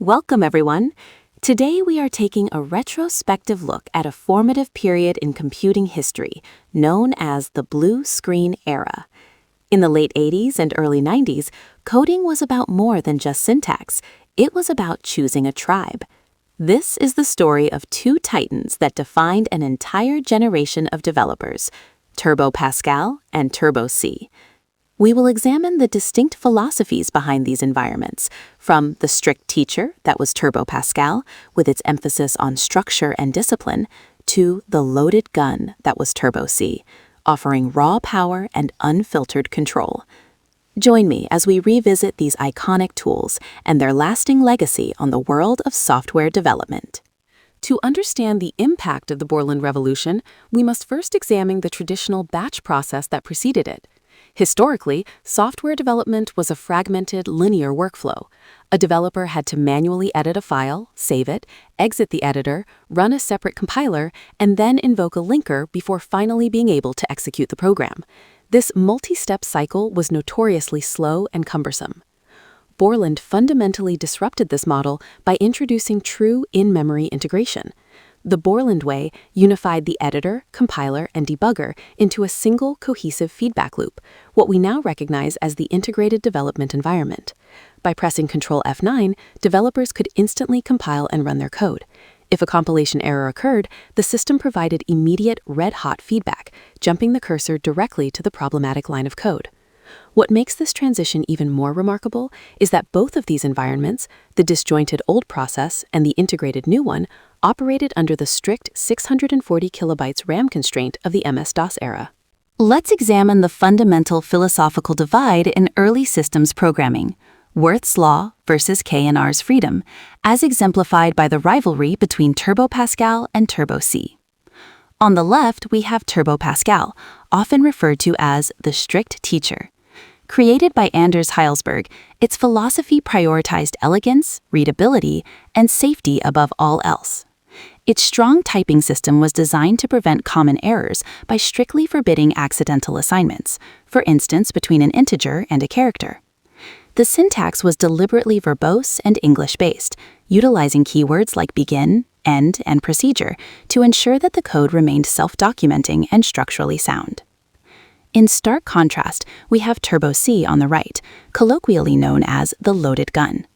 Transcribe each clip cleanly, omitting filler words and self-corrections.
Welcome, everyone. Today we are taking a retrospective look at a formative period in computing history known as the blue screen era. In the late 80s and early 90s, coding was about more than just syntax. It was about choosing a tribe. This is the story of two titans that defined an entire generation of developers, Turbo Pascal and Turbo C. We will examine the distinct philosophies behind these environments, from the strict teacher that was Turbo Pascal, with its emphasis on structure and discipline, to the loaded gun that was Turbo C, offering raw power and unfiltered control. Join me as we revisit these iconic tools and their lasting legacy on the world of software development. To understand the impact of the Borland Revolution, we must first examine the traditional batch process that preceded it. Historically, software development was a fragmented, linear workflow. A developer had to manually edit a file, save it, exit the editor, run a separate compiler, and then invoke a linker before finally being able to execute the program. This multi-step cycle was notoriously slow and cumbersome. Borland fundamentally disrupted this model by introducing true in-memory integration. The Borland way unified the editor, compiler, and debugger into a single cohesive feedback loop, what we now recognize as the integrated development environment. By pressing Ctrl F9, developers could instantly compile and run their code. If a compilation error occurred, the system provided immediate red-hot feedback, jumping the cursor directly to the problematic line of code. What makes this transition even more remarkable is that both of these environments, the disjointed old process and the integrated new one, operated under the strict 640 kilobytes RAM constraint of the MS-DOS era. Let's examine the fundamental philosophical divide in early systems programming, Wirth's law versus K&R's freedom, as exemplified by the rivalry between Turbo Pascal and Turbo C. On the left, we have Turbo Pascal, often referred to as the strict teacher. Created by Anders Heilsberg, its philosophy prioritized elegance, readability, and safety above all else. Its strong typing system was designed to prevent common errors by strictly forbidding accidental assignments, for instance between an integer and a character. The syntax was deliberately verbose and English-based, utilizing keywords like begin, end, and procedure to ensure that the code remained self-documenting and structurally sound. In stark contrast, we have Turbo C on the right, colloquially known as the loaded gun.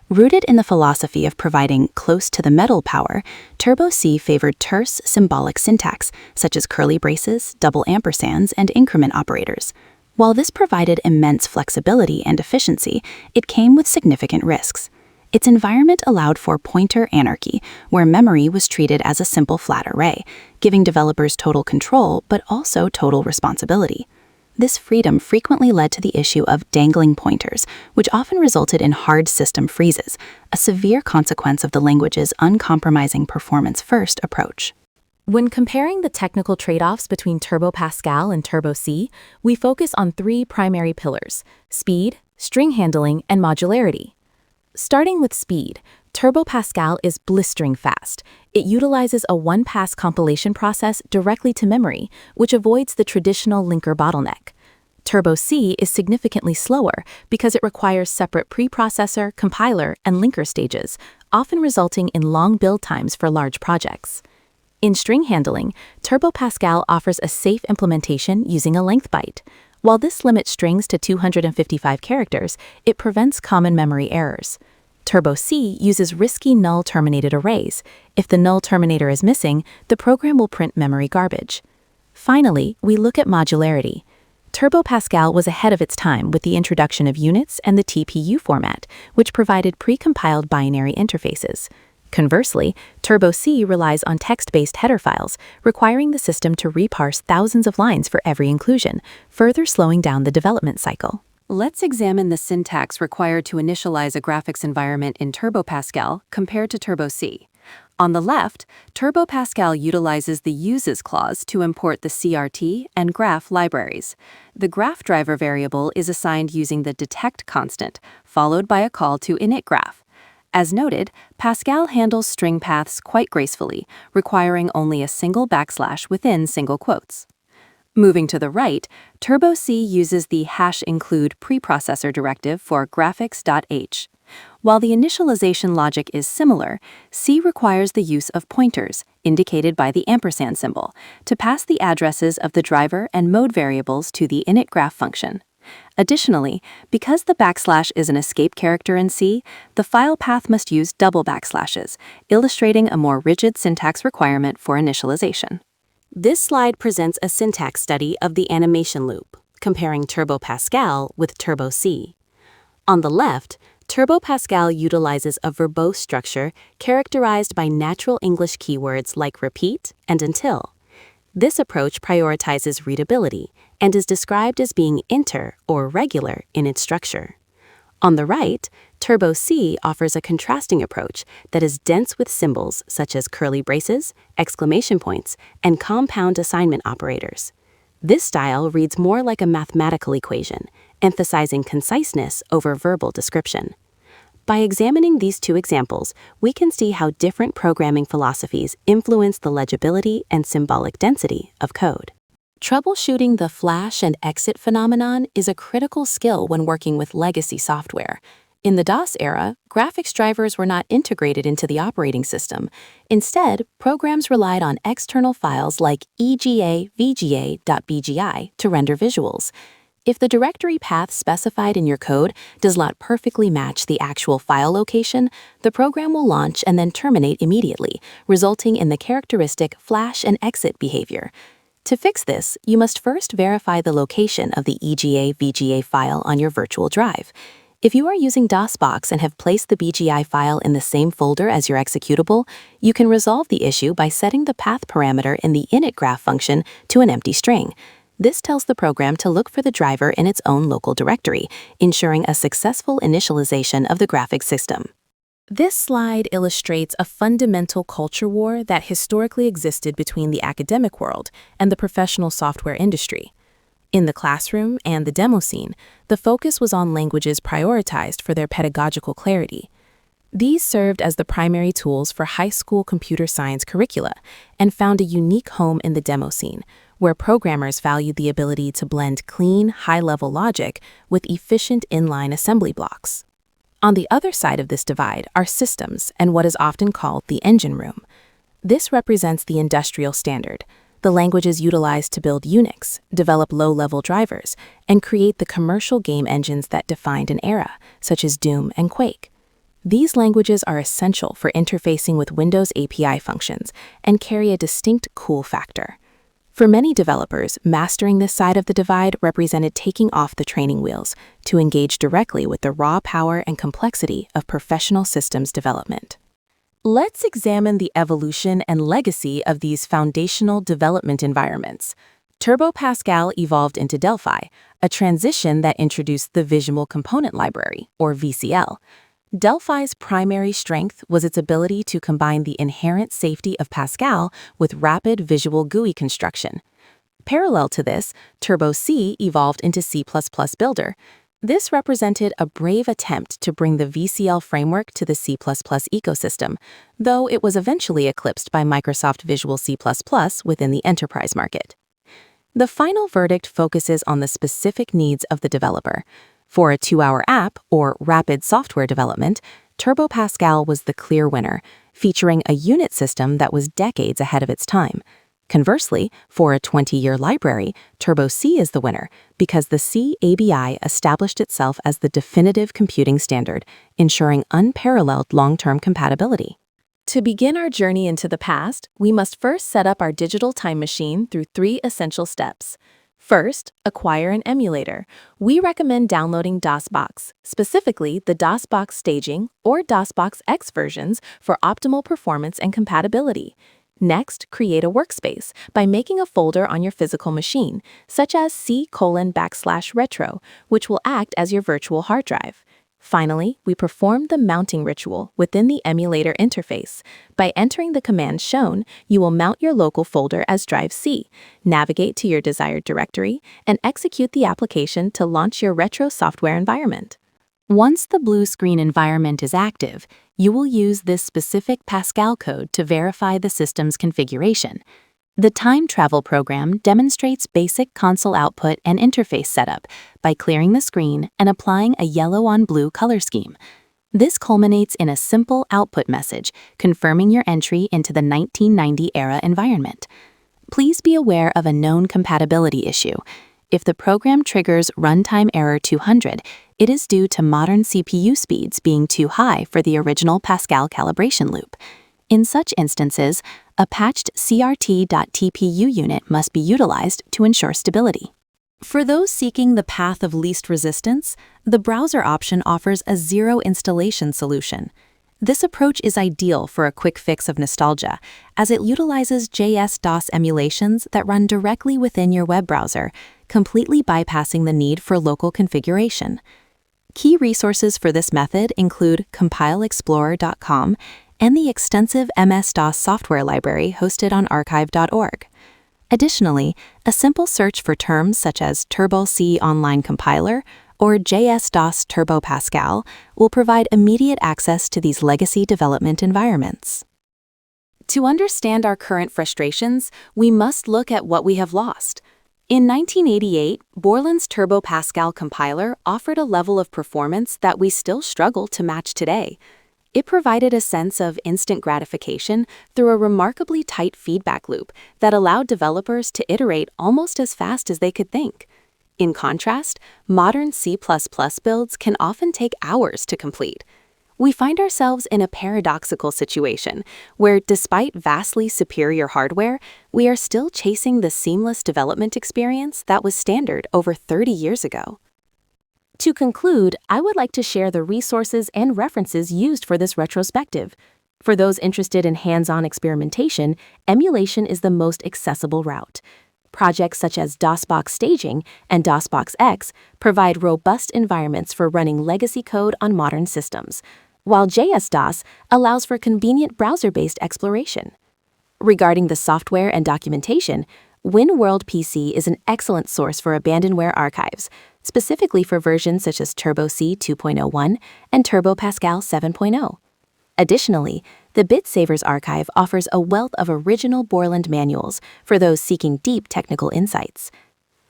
Rooted in the philosophy of providing close-to-the-metal power, Turbo C favored terse, symbolic syntax, such as curly braces, double ampersands, and increment operators. While this provided immense flexibility and efficiency, it came with significant risks. Its environment allowed for pointer anarchy, where memory was treated as a simple flat array, giving developers total control but also total responsibility. This freedom frequently led to the issue of dangling pointers, which often resulted in hard system freezes, a severe consequence of the language's uncompromising performance-first approach. When comparing the technical trade-offs between Turbo Pascal and Turbo C, we focus on three primary pillars: speed, string handling, and modularity. Starting with speed, Turbo Pascal is blistering fast. It utilizes a one-pass compilation process directly to memory, which avoids the traditional linker bottleneck. Turbo C is significantly slower because it requires separate preprocessor, compiler, and linker stages, often resulting in long build times for large projects. In string handling, Turbo Pascal offers a safe implementation using a length byte. While this limits strings to 255 characters, it prevents common memory errors. Turbo C uses risky null-terminated arrays. If the null terminator is missing, the program will print memory garbage. Finally, we look at modularity. Turbo Pascal was ahead of its time with the introduction of units and the TPU format, which provided pre-compiled binary interfaces. Conversely, Turbo C relies on text-based header files, requiring the system to reparse thousands of lines for every inclusion, further slowing down the development cycle. Let's examine the syntax required to initialize a graphics environment in Turbo Pascal compared to Turbo C. On the left, Turbo Pascal utilizes the uses clause to import the CRT and graph libraries. The graph driver variable is assigned using the detect constant, followed by a call to initgraph. As noted, Pascal handles string paths quite gracefully, requiring only a single backslash within single quotes. Moving to the right, Turbo C uses the #include preprocessor directive for graphics.h. While the initialization logic is similar, C requires the use of pointers, indicated by the ampersand symbol, to pass the addresses of the driver and mode variables to the init graph function. Additionally, because the backslash is an escape character in C, the file path must use double backslashes, illustrating a more rigid syntax requirement for initialization. This slide presents a syntax study of the animation loop, comparing Turbo Pascal with Turbo C. On the left, Turbo Pascal utilizes a verbose structure characterized by natural English keywords like repeat and until. This approach prioritizes readability and is described as being inter or regular in its structure. On the right, Turbo C offers a contrasting approach that is dense with symbols such as curly braces, exclamation points, and compound assignment operators. This style reads more like a mathematical equation, emphasizing conciseness over verbal description. By examining these two examples, we can see how different programming philosophies influence the legibility and symbolic density of code. Troubleshooting the flash and exit phenomenon is a critical skill when working with legacy software. In the DOS era, graphics drivers were not integrated into the operating system. Instead, programs relied on external files like ega.vga.bgi to render visuals. If the directory path specified in your code does not perfectly match the actual file location, the program will launch and then terminate immediately, resulting in the characteristic flash and exit behavior. To fix this, you must first verify the location of the ega.vga file on your virtual drive. If you are using DOSBox and have placed the BGI file in the same folder as your executable, you can resolve the issue by setting the path parameter in the init graph function to an empty string. This tells the program to look for the driver in its own local directory, ensuring a successful initialization of the graphics system. This slide illustrates a fundamental culture war that historically existed between the academic world and the professional software industry. In the classroom and the demo scene, the focus was on languages prioritized for their pedagogical clarity. These served as the primary tools for high school computer science curricula and found a unique home in the demo scene, where programmers valued the ability to blend clean, high-level logic with efficient inline assembly blocks. On the other side of this divide are systems and what is often called the engine room. This represents the industrial standard, the languages utilized to build Unix, develop low-level drivers, and create the commercial game engines that defined an era, such as Doom and Quake. These languages are essential for interfacing with Windows API functions and carry a distinct cool factor. For many developers, mastering this side of the divide represented taking off the training wheels to engage directly with the raw power and complexity of professional systems development. Let's examine the evolution and legacy of these foundational development environments. Turbo Pascal evolved into Delphi, a transition that introduced the Visual Component Library, or VCL. Delphi's primary strength was its ability to combine the inherent safety of Pascal with rapid visual GUI construction. Parallel to this, Turbo C evolved into C++ Builder. This represented a brave attempt to bring the VCL framework to the C++ ecosystem, though it was eventually eclipsed by Microsoft Visual C++ within the enterprise market. The final verdict focuses on the specific needs of the developer. For a 2-hour app, or rapid software development, Turbo Pascal was the clear winner, featuring a unit system that was decades ahead of its time. Conversely, for a 20-year library, Turbo C is the winner because the C ABI established itself as the definitive computing standard, ensuring unparalleled long-term compatibility. To begin our journey into the past, we must first set up our digital time machine through 3 essential steps. First, acquire an emulator. We recommend downloading DOSBox, specifically the DOSBox Staging or DOSBox X versions for optimal performance and compatibility. Next, create a workspace by making a folder on your physical machine, such as C:\retro, which will act as your virtual hard drive. Finally, we perform the mounting ritual within the emulator interface. By entering the commands shown, you will mount your local folder as Drive C, navigate to your desired directory, and execute the application to launch your retro software environment. Once the blue screen environment is active, you will use this specific Pascal code to verify the system's configuration. The time travel program demonstrates basic console output and interface setup by clearing the screen and applying a yellow-on-blue color scheme. This culminates in a simple output message confirming your entry into the 1990 era environment. Please be aware of a known compatibility issue. If the program triggers runtime error 200, it is due to modern CPU speeds being too high for the original Pascal calibration loop. In such instances, a patched CRT.TPU unit must be utilized to ensure stability. For those seeking the path of least resistance, the browser option offers a zero installation solution. This approach is ideal for a quick fix of nostalgia, as it utilizes JS-DOS emulations that run directly within your web browser, completely bypassing the need for local configuration. Key resources for this method include compileexplorer.com and the extensive MS-DOS software library hosted on archive.org. Additionally, a simple search for terms such as Turbo C Online Compiler or JS-DOS Turbo Pascal will provide immediate access to these legacy development environments. To understand our current frustrations, we must look at what we have lost. In 1988, Borland's Turbo Pascal compiler offered a level of performance that we still struggle to match today. It provided a sense of instant gratification through a remarkably tight feedback loop that allowed developers to iterate almost as fast as they could think. In contrast, modern C++ builds can often take hours to complete. We find ourselves in a paradoxical situation where, despite vastly superior hardware, we are still chasing the seamless development experience that was standard over 30 years ago. To conclude, I would like to share the resources and references used for this retrospective. For those interested in hands-on experimentation, emulation is the most accessible route. Projects such as DOSBox Staging and DOSBox X provide robust environments for running legacy code on modern systems, while JS-DOS allows for convenient browser-based exploration. Regarding the software and documentation, WinWorld PC is an excellent source for abandonware archives, specifically for versions such as Turbo C 2.01 and Turbo Pascal 7.0. Additionally, the BitSavers archive offers a wealth of original Borland manuals for those seeking deep technical insights.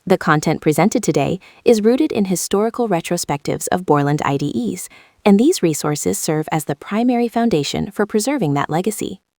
The content presented today is rooted in historical retrospectives of Borland IDEs, and these resources serve as the primary foundation for preserving that legacy.